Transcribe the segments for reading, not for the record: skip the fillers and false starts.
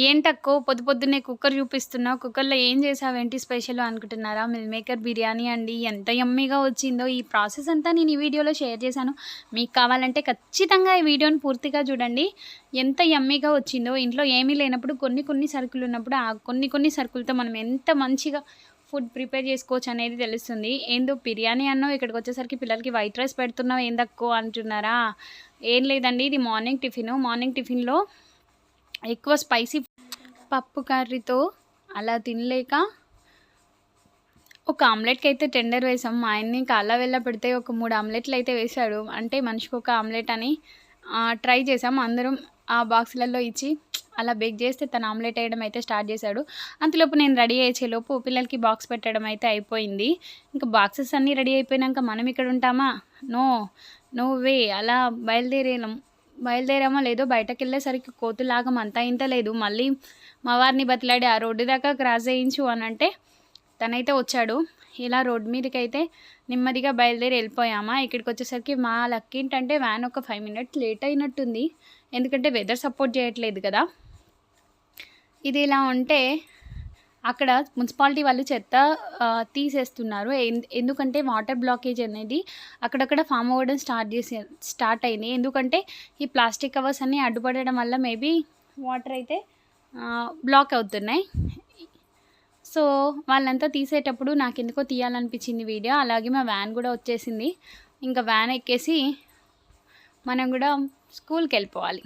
ఏంటక్కో పొద్దు పొద్దున్నే కుక్కర్ చూపిస్తున్నావు. కుక్కర్‌లో ఏం చేసావేంటి స్పెషలు అనుకుంటున్నారా? మిల్ మేకర్ బిర్యానీ అండి. ఎంత యమ్మీగా వచ్చిందో ఈ ప్రాసెస్ అంతా నేను ఈ వీడియోలో షేర్ చేశాను. మీకు కావాలంటే ఖచ్చితంగా ఈ వీడియోని పూర్తిగా చూడండి. ఎంత యమ్మీగా వచ్చిందో ఇంట్లో ఏమీ లేనప్పుడు కొన్ని కొన్ని సరుకులున్నప్పుడు ఆ కొన్ని కొన్ని సరుకులతో మనం ఎంత మంచిగా ఫుడ్ ప్రిపేర్ చేసుకోవచ్చు అనేది తెలుస్తుంది. ఏందో బిర్యానీ అన్నావు ఇక్కడికొచ్చేసరికి పిల్లలకి వైట్ రైస్ పెడుతున్నావు ఏందక్కో అంటున్నారా? ఏం లేదండి ఇది మార్నింగ్ టిఫిను. మార్నింగ్ టిఫిన్‌లో ఎక్కువ స్పైసీ పప్పు కర్రీతో అలా తినలేక ఒక ఆమ్లెట్‌కైతే టెండర్ వేసాం. మా ఆయన్ని ఇంకా అలా వెళ్ళా పెడితే ఒక 3 ఆమ్లెట్‌లయితే వేశాడు. అంటే మనిషికొక ఆమ్లెట్ అని ట్రై చేసాం. అందరం ఆ బాక్సులలో ఇచ్చి అలా బేక్ చేస్తే తను ఆమ్లెట్ వేయడం అయితే స్టార్ట్ చేశాడు. అంతలోపు నేను రెడీ అయ్యేలోపు పిల్లలకి బాక్స్ పెట్టడం అయితే అయిపోయింది. ఇంకా బాక్సెస్ అన్నీ రెడీ అయిపోయినాక మనం ఇక్కడ ఉంటామా? No, no way. అలా బయలుదేరామో లేదో బయటకెళ్ళేసరికి కోతులాగా అంతా ఇంత లేదు. మళ్ళీ మా వారిని బతిలాడి ఆ రోడ్డు దాకా క్రాస్ చేయించు అనంటే తనైతే వచ్చాడు. ఇలా రోడ్డు మీదకైతే నెమ్మదిగా బయలుదేరి వెళ్ళిపోయామా. ఇక్కడికొచ్చేసరికి మా లక్ ఏంటంటే వ్యాన్ ఒక 5 మినిట్స్ లేట్ అయినట్టుంది. ఎందుకంటే వెదర్ సపోర్ట్ చేయట్లేదు కదా. ఇది ఇలా ఉంటే అక్కడ మున్సిపాలిటీ వాళ్ళు చెత్త తీసేస్తున్నారు. ఎందుకంటే వాటర్ బ్లాకేజ్ అనేది అక్కడక్కడ ఫామ్ అవ్వడం స్టార్ట్ అయింది. ఎందుకంటే ఈ ప్లాస్టిక్ కవర్స్ అన్నీ అడ్డుపడడం వల్ల మేబీ వాటర్ అయితే బ్లాక్ అవుతున్నాయి. సో వాళ్ళంతా తీసేటప్పుడు నాకెందుకో తీయాలనిపించింది వీడియో. అలాగే మా వ్యాన్ కూడా వచ్చేసింది. ఇంకా వ్యాన్ ఎక్కేసి మనం కూడా స్కూల్కి వెళ్ళిపోవాలి.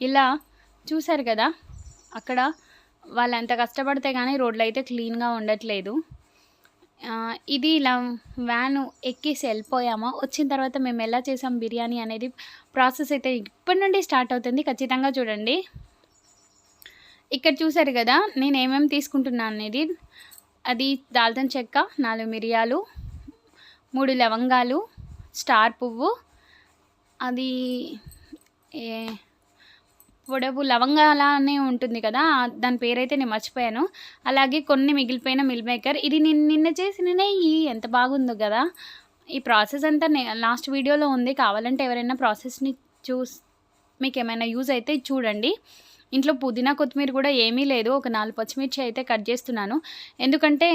ఇలా చూసారు కదా అక్కడ వాళ్ళు ఎంత కష్టపడితే కానీ రోడ్లు అయితే క్లీన్గా ఉండట్లేదు. ఇది ఇలా వ్యాను ఎక్కేసి వెళ్ళిపోయామా. వచ్చిన తర్వాత మేము ఎలా చేసాం బిర్యానీ అనేది ప్రాసెస్ అయితే ఇప్పటి నుండి స్టార్ట్ అవుతుంది. ఖచ్చితంగా చూడండి. ఇక్కడ చూసారు కదా నేను ఏమేమి తీసుకుంటున్నాను అనేది. అది దాల్చిన చెక్క, 4 మిరియాలు, 3 లవంగాలు, స్టార్ పువ్వు, అది పొడవు లవంగాలానే ఉంటుంది కదా దాని పేరైతే నేను మర్చిపోయాను. అలాగే కొన్ని మిగిలిపోయిన మిల్ మేకర్. ఇది నిన్న చేసిన నెయ్యి ఎంత బాగుందో కదా. ఈ ప్రాసెస్ అంతా లాస్ట్ వీడియోలో ఉంది. కావాలంటే ఎవరైనా ప్రాసెస్ని మీకు ఏమైనా యూజ్ అయితే చూడండి. ఇంట్లో పుదీనా కొత్తిమీర కూడా ఏమీ లేదు. ఒక 4 పచ్చిమిర్చి అయితే కట్ చేస్తున్నాను. ఎందుకంటే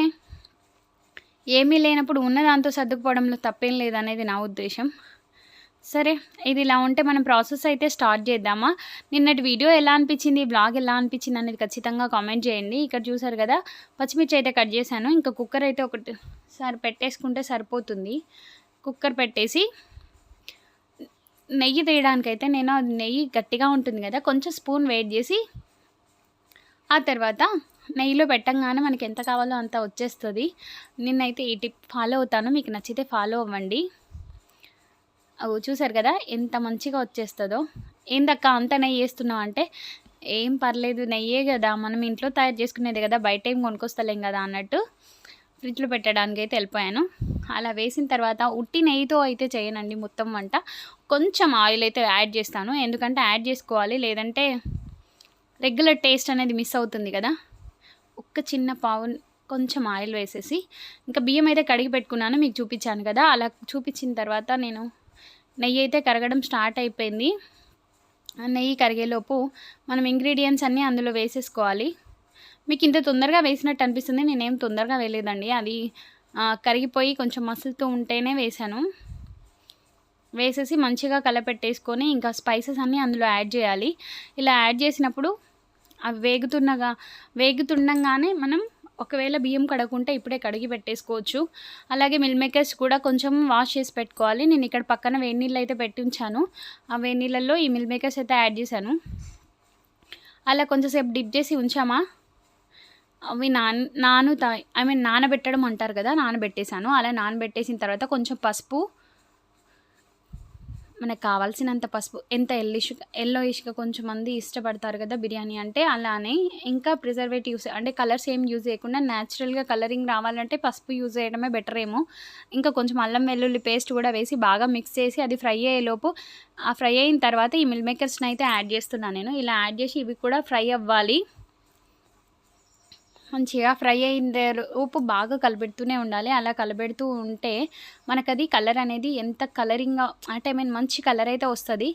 ఏమీ లేనప్పుడు ఉన్న దాంతో సర్దుకుపోవడంలో తప్పేం లేదనేది నా ఉద్దేశం. సరే ఇది ఇలా ఉంటే మనం ప్రాసెస్ అయితే స్టార్ట్ చేద్దామా. నిన్నటి వీడియో ఎలా అనిపించింది, బ్లాగ్ ఎలా అనిపించింది అనేది ఖచ్చితంగా కామెంట్ చేయండి. ఇక్కడ చూసారు కదా పచ్చిమిర్చి అయితే కట్ చేశాను. ఇంకా కుక్కర్ అయితే ఒకటిసారి పెట్టేసుకుంటే సరిపోతుంది. కుక్కర్ పెట్టేసి నెయ్యి తీయడానికైతే నేను నెయ్యి గట్టిగా ఉంటుంది కదా కొంచెం స్పూన్ వేడి చేసి ఆ తర్వాత నెయ్యిలో పెట్టంగానే మనకి ఎంత కావాలో అంత వచ్చేస్తుంది. నేనైతే ఈ టిప్ ఫాలో అవుతాను. మీకు నచ్చితే ఫాలో అవ్వండి. చూసారు కదా ఎంత మంచిగా వచ్చేస్తుందో. ఏందక్క అంత నెయ్యి వేస్తున్నావు అంటే ఏం పర్లేదు నెయ్యే కదా మనం ఇంట్లో తయారు చేసుకునేది కదా బయట ఏం కొనుక్కొస్తలేం కదా అన్నట్టు ఫ్రిడ్జ్లో పెట్టడానికి అయితే వెళ్ళిపోయాను. అలా వేసిన తర్వాత ఉట్టి నెయ్యితో అయితే చేయనండి మొత్తం వంట. కొంచెం ఆయిల్ అయితే యాడ్ చేస్తాను. ఎందుకంటే యాడ్ చేసుకోవాలి, లేదంటే రెగ్యులర్ టేస్ట్ అనేది మిస్ అవుతుంది కదా. ఒక్క చిన్న కొంచెం ఆయిల్ వేసేసి ఇంకా బియ్యం అయితే కడిగి పెట్టుకున్నాను. మీకు చూపించాను కదా. అలా చూపించిన తర్వాత నేను నెయ్యి అయితే కరగడం స్టార్ట్ అయిపోయింది. నెయ్యి కరిగేలోపు మనం ఇంగ్రీడియంట్స్ అన్నీ అందులో వేసేసుకోవాలి. మీకు ఇంత తొందరగా వేసినట్టు అనిపిస్తుంది. నేనేం తొందరగా వేయలేదండి. అది కరిగిపోయి కొంచెం మసులుతూ ఉంటేనే వేసాను. వేసేసి మంచిగా కలపెట్టేసుకొని ఇంకా స్పైసెస్ అన్నీ అందులో యాడ్ చేయాలి. ఇలా యాడ్ చేసినప్పుడు అవి వేగుతుండగానే మనం ఒకవేళ బియ్యం కడగకుంటే ఇప్పుడే కడిగి పెట్టేసుకోవచ్చు. అలాగే మిల్ మేకర్స్ కూడా కొంచెం వాష్ చేసి పెట్టుకోవాలి. నేను ఇక్కడ పక్కన వేడి నీళ్ళు అయితే పెట్టి ఉంచాను. ఆ వేడి నీళ్ళల్లో ఈ మిల్ మేకర్స్ అయితే యాడ్ చేశాను. అలా కొంచెంసేపు డిప్ చేసి ఉంచామా అవి నానబెట్టడం అంటారు కదా, నానబెట్టేశాను. అలా నానబెట్టేసిన తర్వాత కొంచెం పసుపు, మనకు కావాల్సినంత పసుపు, ఎంత ఎల్లోయిష్గా కొంచెం మంది ఇష్టపడతారు కదా బిర్యానీ అంటే, అలానే ఇంకా ప్రిజర్వేటివ్స్ అంటే కలర్స్ ఏం యూజ్ చేయకుండా న్యాచురల్గా కలరింగ్ రావాలంటే పసుపు యూజ్ చేయడమే బెటర్ ఏమో. ఇంకా కొంచెం అల్లం వెల్లుల్లి పేస్ట్ కూడా వేసి బాగా మిక్స్ చేసి అది ఫ్రై అయ్యేలోపు ఫ్రై అయిన తర్వాత ఈ మిల్ మేకర్స్ని అయితే యాడ్ చేస్తున్నాను నేను. ఇలా యాడ్ చేసి ఇవి కూడా ఫ్రై అవ్వాలి. మంచిగా ఫ్రై అయిన బాగా కలబెడుతూనే ఉండాలి. అలా కలబెడుతూ ఉంటే మనకది కలర్ అనేది ఎంత కలరింగ్గా అంటే మంచి కలర్ అయితే వస్తుంది.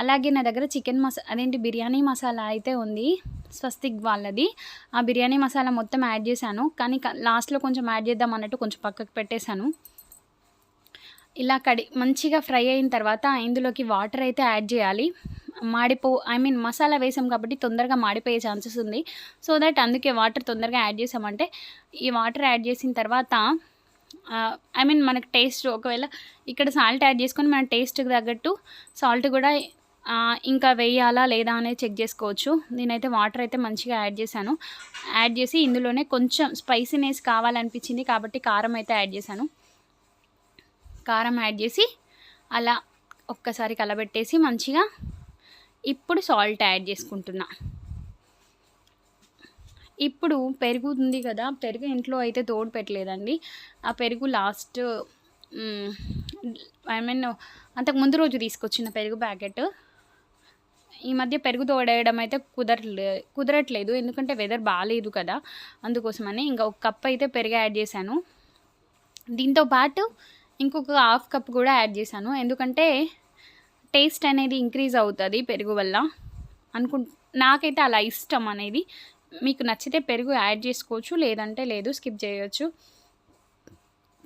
అలాగే నా దగ్గర బిర్యానీ మసాలా అయితే ఉంది. స్వస్తిక్ వాళ్ళది. ఆ బిర్యానీ మసాలా మొత్తం యాడ్ చేశాను. కానీ లాస్ట్‌లో కొంచెం యాడ్ చేద్దాం అన్నట్టు కొంచెం పక్కకు పెట్టేశాను. ఇలా మంచిగా ఫ్రై అయిన తర్వాత ఇందులోకి వాటర్ అయితే యాడ్ చేయాలి. మసాలా వేసాం కాబట్టి తొందరగా మాడిపోయే ఛాన్సెస్ ఉంది. సో దట్ అందుకే వాటర్ తొందరగా యాడ్ చేసామంటే, ఈ వాటర్ యాడ్ చేసిన తర్వాత మనకి టేస్ట్ ఒకవేళ ఇక్కడ సాల్ట్ యాడ్ చేసుకొని మన టేస్ట్‌కి తగ్గట్టు సాల్ట్ కూడా ఇంకా వేయాలా లేదా అనేది చెక్ చేసుకోవచ్చు. నేనైతే వాటర్ అయితే మంచిగా యాడ్ చేశాను. యాడ్ చేసి ఇందులోనే కొంచెం స్పైసీనెస్ కావాలనిపించింది కాబట్టి కారం అయితే యాడ్ చేశాను. కారం యాడ్ చేసి అలా ఒక్కసారి కలబెట్టేసి మంచిగా ఇప్పుడు సాల్ట్ యాడ్ చేసుకుంటున్నా. ఇప్పుడు పెరుగు ఉంది కదా, పెరుగు ఇంట్లో అయితే తోడు పెట్టలేదండి. ఆ పెరుగు లాస్ట్ అంతకు ముందు రోజు తీసుకొచ్చిన పెరుగు ప్యాకెట్. ఈ మధ్య పెరుగు తోడేయడం అయితే కుదరట్లేదు, ఎందుకంటే వెదర్ బాగాలేదు కదా, అందుకోసమని. ఇంకా ఒక కప్ అయితే పెరుగు యాడ్ చేశాను. దీంతో పాటు ఇంకొక హాఫ్ కప్ కూడా యాడ్ చేశాను, ఎందుకంటే టేస్ట్ అనేది ఇంక్రీజ్ అవుతుంది పెరుగు వల్ల. నాకైతే అలా ఇష్టం అనేది. మీకు నచ్చితే పెరుగు యాడ్ చేసుకోవచ్చు, లేదంటే లేదు, స్కిప్ చేయొచ్చు.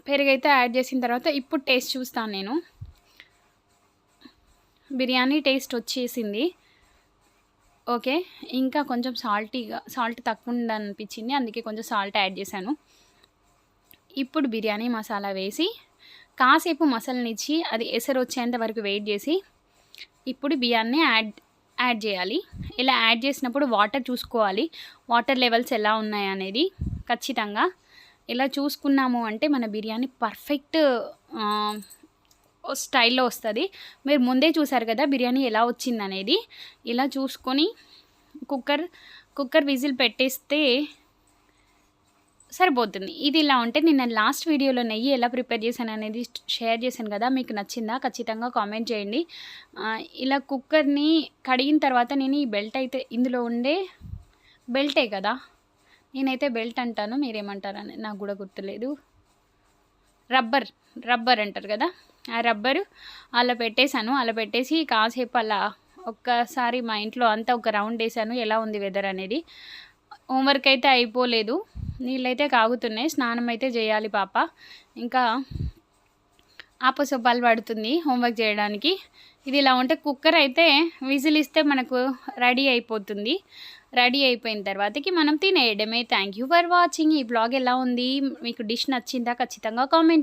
పెరుగు అయితే యాడ్ చేసిన తర్వాత ఇప్పుడు టేస్ట్ చూస్తాను నేను. బిర్యానీ టేస్ట్ వచ్చేసింది. ఓకే, ఇంకా కొంచెం సాల్ట్ తక్కువ ఉందనిపించింది, అందుకే కొంచెం సాల్ట్ యాడ్ చేశాను. ఇప్పుడు బిర్యానీ మసాలా వేసి కాసేపు మసాలానిచ్చి అది ఎసరు వచ్చేంత వరకు వెయిట్ చేసి ఇప్పుడు బియ్యాన్ని యాడ్ చేయాలి. ఇలా యాడ్ చేసినప్పుడు వాటర్ చూసుకోవాలి, వాటర్ లెవెల్స్ ఎలా ఉన్నాయి అనేది. ఖచ్చితంగా ఇలా చూసుకున్నాము అంటే మన బిర్యానీ పర్ఫెక్ట్ స్టైల్లో వస్తుంది. మీరు ముందే చూసారు కదా బిర్యానీ ఎలా వచ్చింది అనేది. ఇలా చూసుకొని కుక్కర్ విజిల్ పెట్టేస్తే సరిపోతుంది. ఇది ఇలా ఉంటే నేను లాస్ట్ వీడియోలో నెయ్యి ఎలా ప్రిపేర్ చేశాను అనేది షేర్ చేశాను కదా, మీకు నచ్చిందా ఖచ్చితంగా కామెంట్ చేయండి. ఇలా కుక్కర్ని కడిగిన తర్వాత నేను ఈ బెల్ట్ అయితే, ఇందులో ఉండే బెల్టే కదా, నేనైతే బెల్ట్ అంటాను, మీరేమంటారని నాకు కూడా గుర్తులేదు. రబ్బర్ అంటారు కదా, ఆ రబ్బరు అలా పెట్టేశాను. అలా పెట్టేసి కాసేపు అలా ఒక్కసారి మా ఇంట్లో అంతా ఒక రౌండ్ వేసాను, ఎలా ఉంది వెదర్ అనేది. హోంవర్క్ అయితే అయిపోలేదు, నీళ్ళైతే కాగుతున్నాయి, స్నానం అయితే చేయాలి పాప. ఇంకా ఆపసొప్పాలు పడుతుంది హోంవర్క్ చేయడానికి. ఇది ఇలా ఉంటే కుక్కర్ అయితే విజిల్ ఇస్తే మనకు రెడీ అయిపోతుంది. రెడీ అయిపోయిన తర్వాతకి మనం తినేయడమే. Thank you for watching. ఈ బ్లాగ్ ఎలా ఉంది, మీకు డిష్ నచ్చిందా ఖచ్చితంగా కామెంట్